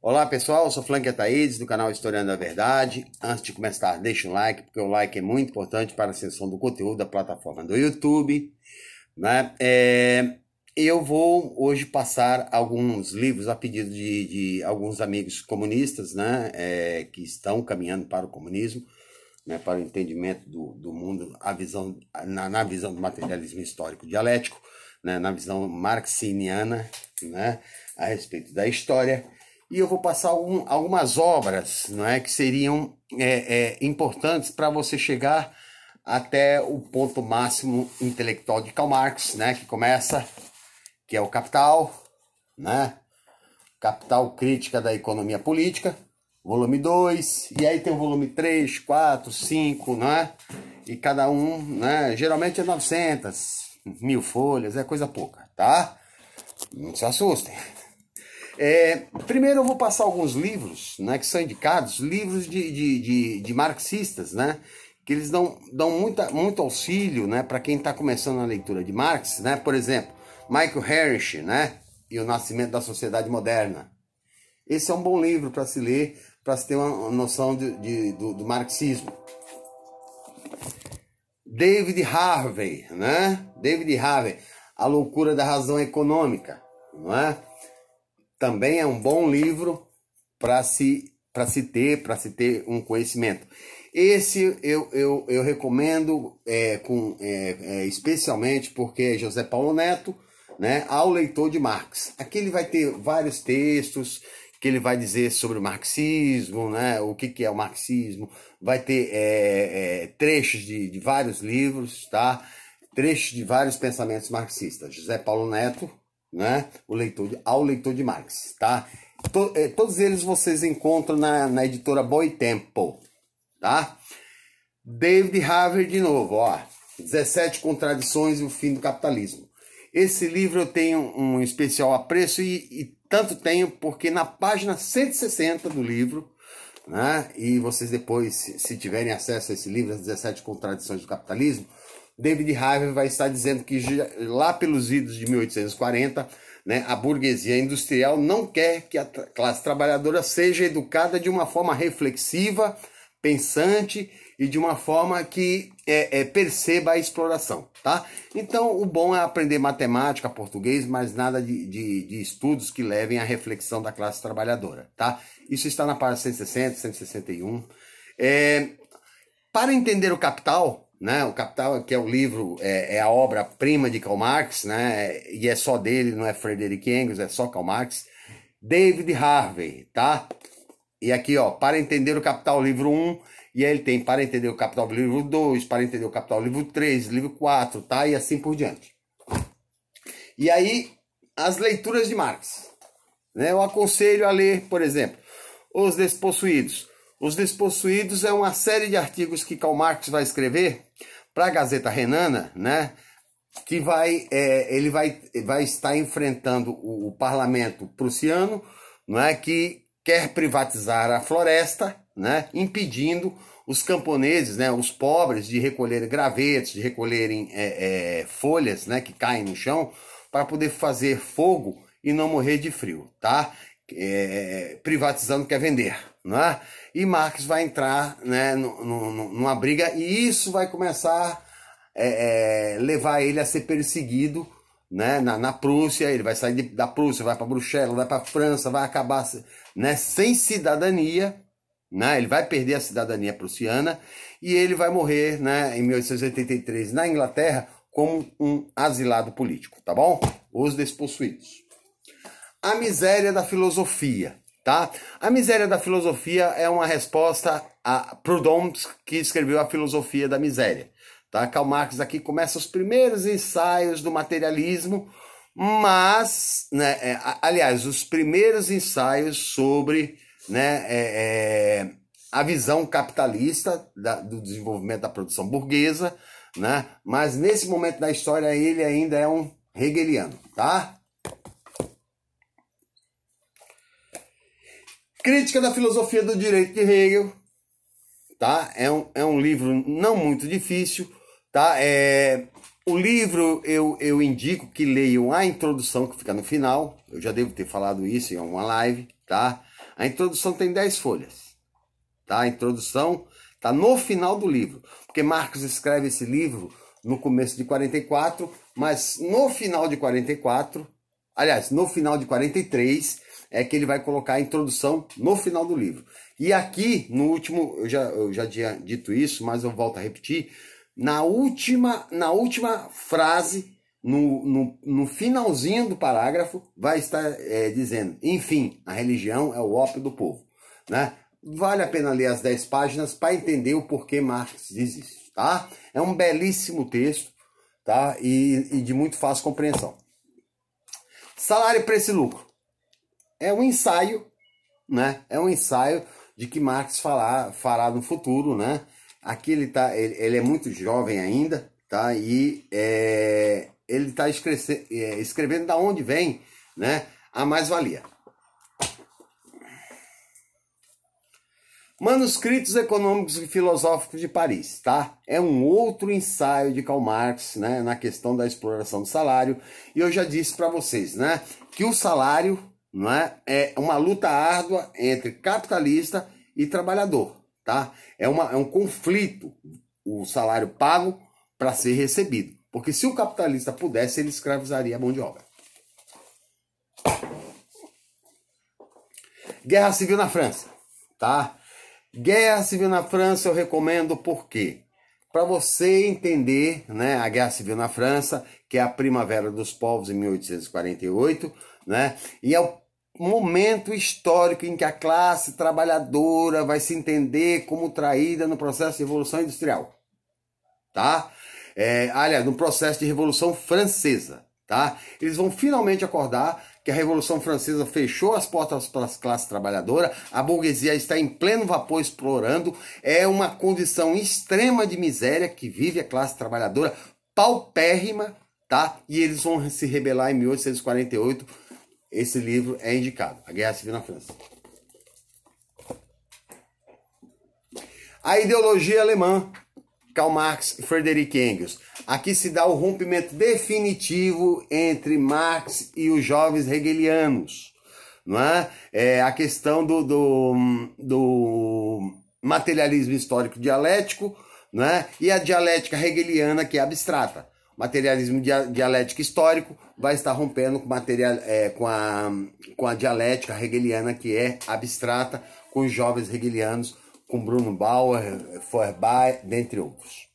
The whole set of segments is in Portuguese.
Olá pessoal, eu sou Frank Ataídes do canal Historiando a Verdade. Antes de começar, deixa um like, porque o like é muito importante para a ascensão do conteúdo da plataforma do YouTube, né? Eu vou hoje passar alguns livros a pedido de alguns amigos comunistas, né? Que estão caminhando para o comunismo, né? Para o entendimento do mundo, na visão do materialismo histórico dialético, né? Na visão marxiniana, né? A respeito da história. E eu vou passar algumas obras, não é, que seriam importantes para você chegar até o ponto máximo intelectual de Karl Marx, né, que é o Capital, né, Capital Crítica da Economia Política, volume 2, e aí tem o volume 3, 4, 5, né, e cada um, né, geralmente é 900, 1000 folhas, é coisa pouca, tá? Não se assustem. Primeiro eu vou passar alguns livros, né, que são indicados, livros de marxistas, né, que eles dão muito auxílio, né, para quem está começando a leitura de Marx, né, por exemplo, Michael Harris, né, e o Nascimento da Sociedade Moderna. Esse é um bom livro para se ler, para se ter uma noção do marxismo. David Harvey, né, David Harvey, A Loucura da Razão Econômica, não é? Também é um bom livro para se ter um conhecimento. Esse eu recomendo especialmente porque é José Paulo Neto, né, ao leitor de Marx. Aqui ele vai ter vários textos que ele vai dizer sobre o marxismo, né, o que é o marxismo. Vai ter trechos de vários livros, tá? Trechos de vários pensamentos marxistas. José Paulo Neto, né? Ao leitor de Marx, tá? Todos eles vocês encontram na editora Boitempo, tá? David Harvey de novo, ó, 17 Contradições e o Fim do Capitalismo. Esse livro eu tenho um especial apreço e tanto tenho porque na página 160 do livro, né? E vocês depois, se tiverem acesso a esse livro, As 17 Contradições do Capitalismo, David Harvey vai estar dizendo que lá pelos idos de 1840, né, a burguesia industrial não quer que a classe trabalhadora seja educada de uma forma reflexiva, pensante e de uma forma que perceba a exploração, tá? Então, o bom é aprender matemática, português, mas nada de estudos que levem à reflexão da classe trabalhadora, tá? Isso está na página 160, 161. Para entender o Capital, né? O Capital, que é o livro, é a obra-prima de Karl Marx, né? E é só dele, não é Frederick Engels, é só Karl Marx. David Harvey, tá? E aqui, ó, para entender o Capital, livro 1, e aí ele tem para entender o Capital, livro 2, para entender o Capital, livro 3, livro 4, tá? E assim por diante. E aí, as leituras de Marx, né? Eu aconselho a ler, por exemplo, Os Despossuídos. Os Despossuídos é uma série de artigos que Karl Marx vai escrever para a Gazeta Renana, né? Que ele vai estar enfrentando o parlamento prussiano, não é? Que quer privatizar a floresta, né? Impedindo os camponeses, né? Os pobres de recolherem gravetos, de recolherem folhas, né? Que caem no chão para poder fazer fogo e não morrer de frio, tá? Privatizando quer vender, não é? E Marx vai entrar, né, numa briga e isso vai começar levar ele a ser perseguido, né, na Prússia. Ele vai sair da Prússia, vai para Bruxelas, vai para França, vai acabar, né, sem cidadania, né? Ele vai perder a cidadania prussiana e ele vai morrer, né, em 1883 na Inglaterra como um asilado político, tá bom? Os Despossuídos. A Miséria da Filosofia, tá? A Miséria da Filosofia é uma resposta a Proudhon, que escreveu A Filosofia da Miséria, tá? Karl Marx aqui começa os primeiros ensaios do materialismo, mas, né, aliás, os primeiros ensaios sobre, né, a visão capitalista do desenvolvimento da produção burguesa, né? Mas nesse momento da história ele ainda é um hegeliano, tá? Crítica da Filosofia do Direito de Hegel, tá? É um livro não muito difícil, tá? O livro eu indico que leiam a introdução que fica no final. Eu já devo ter falado isso em uma live, tá? A introdução tem 10 folhas, tá? A introdução está no final do livro, porque Marx escreve esse livro no começo de 44, mas no final de 44, aliás, no final de 43, é que ele vai colocar a introdução no final do livro. E aqui, no último, eu já tinha dito isso, mas eu volto a repetir, na última frase, no finalzinho do parágrafo, vai estar dizendo, enfim, a religião é o ópio do povo, né? Vale a pena ler as 10 páginas para entender o porquê Marx diz isso, tá? É um belíssimo texto, tá? E de muito fácil compreensão. Salário, preço e lucro. É um ensaio, né? É um ensaio de que Marx fará no futuro, né? Aqui ele é muito jovem ainda, tá? E ele está escrevendo da onde vem, né, a mais-valia. Manuscritos Econômicos e Filosóficos de Paris, tá? É um outro ensaio de Karl Marx, né, na questão da exploração do salário. E eu já disse para vocês, né, que o salário, não é uma luta árdua entre capitalista e trabalhador, tá? É um conflito, o salário pago para ser recebido. Porque se o capitalista pudesse, ele escravizaria a mão de obra. Guerra Civil na França, tá? Guerra Civil na França eu recomendo por quê? Para você entender, né, a Guerra Civil na França, que é a Primavera dos Povos em 1848, né? E é o momento histórico em que a classe trabalhadora vai se entender como traída no processo de Revolução Industrial, tá? Aliás, no processo de Revolução Francesa, tá? Eles vão finalmente acordar que a Revolução Francesa fechou as portas para as classes trabalhadoras, a burguesia está em pleno vapor explorando, é uma condição extrema de miséria que vive a classe trabalhadora, paupérrima, tá? E eles vão se rebelar em 1848, esse livro é indicado, A Guerra Civil na França. A ideologia alemã, Karl Marx e Friedrich Engels. Aqui se dá o rompimento definitivo entre Marx e os jovens hegelianos, não é? A questão do materialismo histórico dialético, não é? E a dialética hegeliana, que é abstrata. O materialismo dialético histórico vai estar rompendo com a dialética hegeliana, que é abstrata, com os jovens hegelianos, com Bruno Bauer, Feuerbach, dentre outros.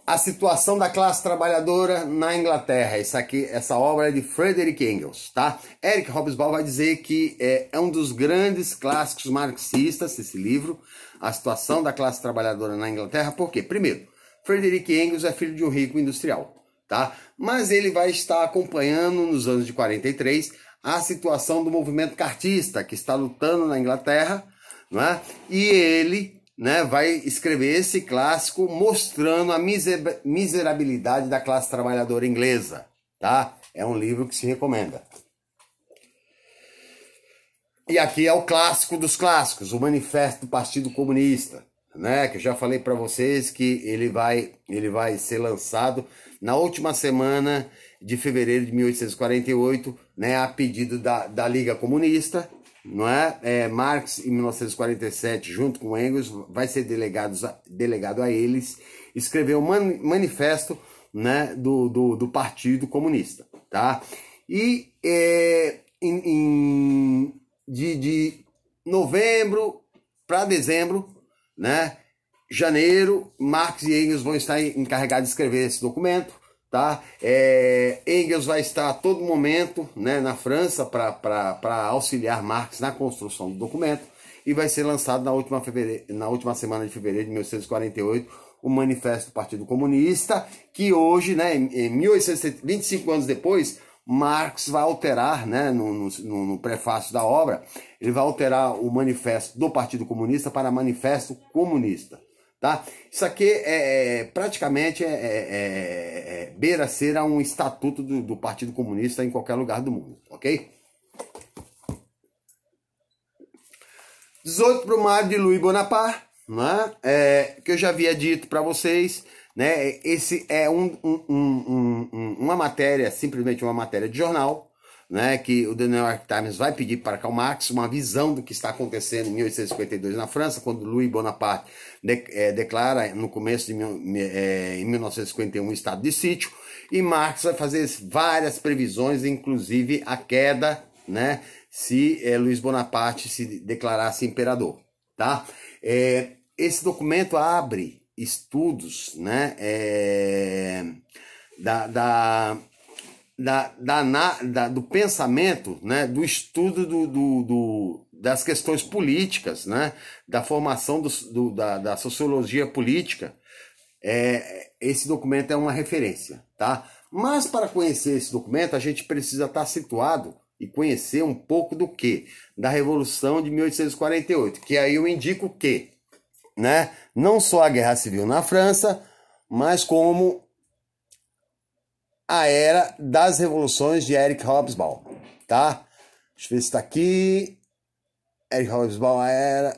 A situação da classe trabalhadora na Inglaterra. Essa obra é de Friedrich Engels, tá? Eric Hobsbawm vai dizer que é um dos grandes clássicos marxistas, esse livro, A Situação da Classe Trabalhadora na Inglaterra. Por quê? Primeiro, Friedrich Engels é filho de um rico industrial, tá? Mas ele vai estar acompanhando nos anos de 43 a situação do movimento cartista que está lutando na Inglaterra, não é? E ele, né, vai escrever esse clássico mostrando a miserabilidade da classe trabalhadora inglesa, tá? É um livro que se recomenda. E aqui é o clássico dos clássicos, o Manifesto do Partido Comunista, né? Que eu já falei para vocês que ele vai ser lançado na última semana de fevereiro de 1848, né, a pedido da Liga Comunista, não é? Marx, em 1947, junto com Engels, vai ser delegado a eles, escrever um manifesto, né, do Partido Comunista, tá? E de novembro para dezembro, né, janeiro, Marx e Engels vão estar encarregados de escrever esse documento, tá? Engels vai estar a todo momento, né, na França para auxiliar Marx na construção do documento, e vai ser lançado na última semana de fevereiro de 1848 o Manifesto do Partido Comunista, que hoje, né, em 25 anos depois, Marx vai alterar, né, no prefácio da obra, ele vai alterar o Manifesto do Partido Comunista para Manifesto Comunista. Tá? Isso aqui praticamente beira ser um estatuto do Partido Comunista em qualquer lugar do mundo, ok? 18 de maio de Louis Bonaparte, né? Que eu já havia dito para vocês, né? Esse é uma matéria, simplesmente uma matéria de jornal, né, que o The New York Times vai pedir para Karl Marx uma visão do que está acontecendo em 1852 na França, quando Louis Bonaparte declara no começo em 1951 o estado de sítio, e Marx vai fazer várias previsões, inclusive a queda, né, se Louis Bonaparte se declarasse imperador, tá? Esse documento abre estudos, né, do pensamento, né, do estudo das questões políticas, né, da formação da sociologia política. Esse documento é uma referência, tá? Mas para conhecer esse documento, a gente precisa estar situado e conhecer um pouco do quê? Da Revolução de 1848, que aí eu indico o quê? Né? Não só a Guerra Civil na França, mas como a Era das Revoluções de Eric Hobsbawm, tá? Deixa eu ver se está aqui. Eric Hobsbawm,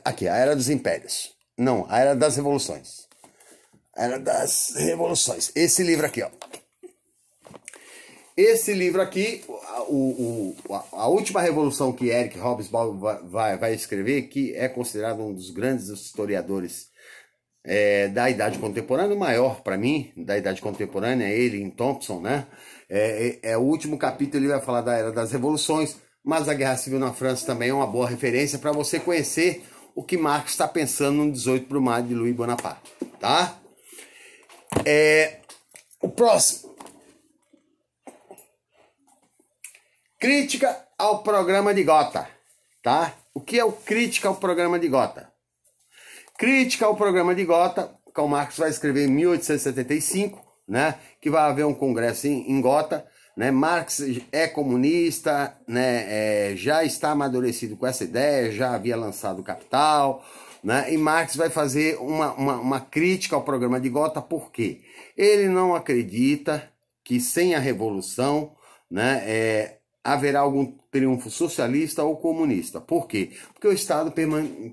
aqui, a Era dos Impérios. Não, a Era das Revoluções. A Era das Revoluções. Esse livro aqui, ó. Esse livro aqui, a última revolução que Eric Hobsbawm vai escrever, que é considerado um dos grandes historiadores da Idade Contemporânea, o maior para mim, da Idade Contemporânea, ele em Thompson, né? O último capítulo, ele vai falar da Era das Revoluções, mas a Guerra Civil na França também é uma boa referência para você conhecer o que Marx está pensando no 18 de maio de Louis Bonaparte, tá? O próximo. Crítica ao programa de Gotha, tá? O que é o crítica ao programa de Gotha? Crítica ao programa de Gotha, Karl Marx vai escrever em 1875, né? Que vai haver um congresso em Gotha, né? Marx é comunista, né? Já está amadurecido com essa ideia, já havia lançado o Capital, né? E Marx vai fazer uma crítica ao programa de Gotha, por quê? Ele não acredita que sem a revolução, né? Haverá algum triunfo socialista ou comunista. Por quê? Porque o Estado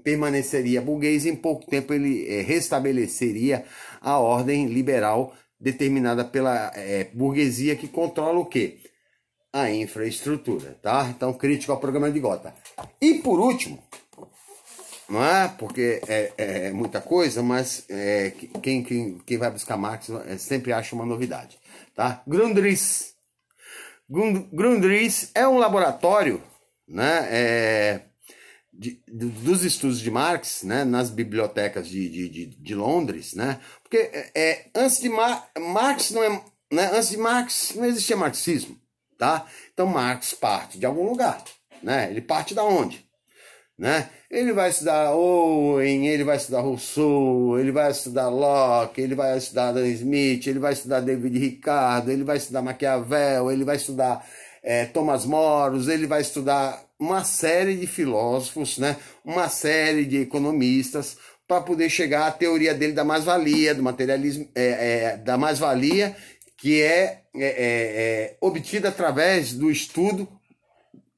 permaneceria burguês e em pouco tempo ele restabeleceria a ordem liberal determinada pela burguesia, que controla o quê? A infraestrutura, tá? Então, crítica ao programa de Gotha. E por último, não é? Porque é muita coisa, mas quem vai buscar Marx sempre acha uma novidade, tá? Grundrisse. Grundrisse é um laboratório, né, dos estudos de Marx, né, nas bibliotecas de Londres, né, porque antes de Marx antes de Marx não existia marxismo, tá? Então Marx parte de algum lugar, né? Ele parte da onde? Né? Ele vai estudar Owen, ele vai estudar Rousseau, ele vai estudar Locke, ele vai estudar Adam Smith, ele vai estudar David Ricardo, ele vai estudar Maquiavel, ele vai estudar Thomas More, ele vai estudar uma série de filósofos, né? Uma série de economistas, para poder chegar à teoria dele da mais-valia, do materialismo, da mais-valia, que é obtida através do estudo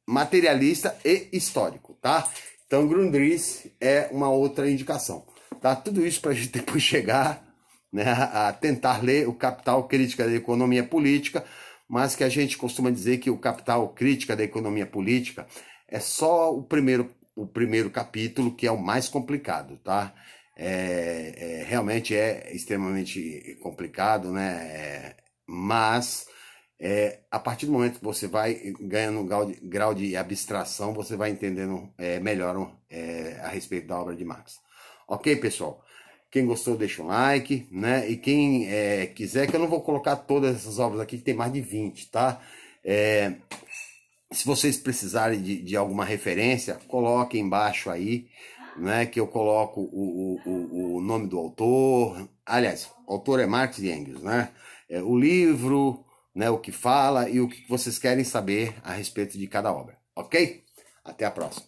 materialista e histórico, tá? Então, Grundrisse é uma outra indicação, tá? Tudo isso para a gente depois chegar, né, a tentar ler o Capital, Crítica da Economia Política, mas que a gente costuma dizer que o Capital, Crítica da Economia Política é só o primeiro capítulo, que é o mais complicado, tá? Realmente é extremamente complicado, né? Mas a partir do momento que você vai ganhando um grau de abstração, você vai entendendo melhor a respeito da obra de Marx. Ok, pessoal? Quem gostou, deixa um like, né? E quem quiser, que eu não vou colocar todas essas obras aqui, que tem mais de 20, tá? Se vocês precisarem de alguma referência, coloquem embaixo aí, né? Que eu coloco o nome do autor. Aliás, o autor é Marx e Engels, né? O livro, né, o que fala e o que vocês querem saber a respeito de cada obra, ok? Até a próxima.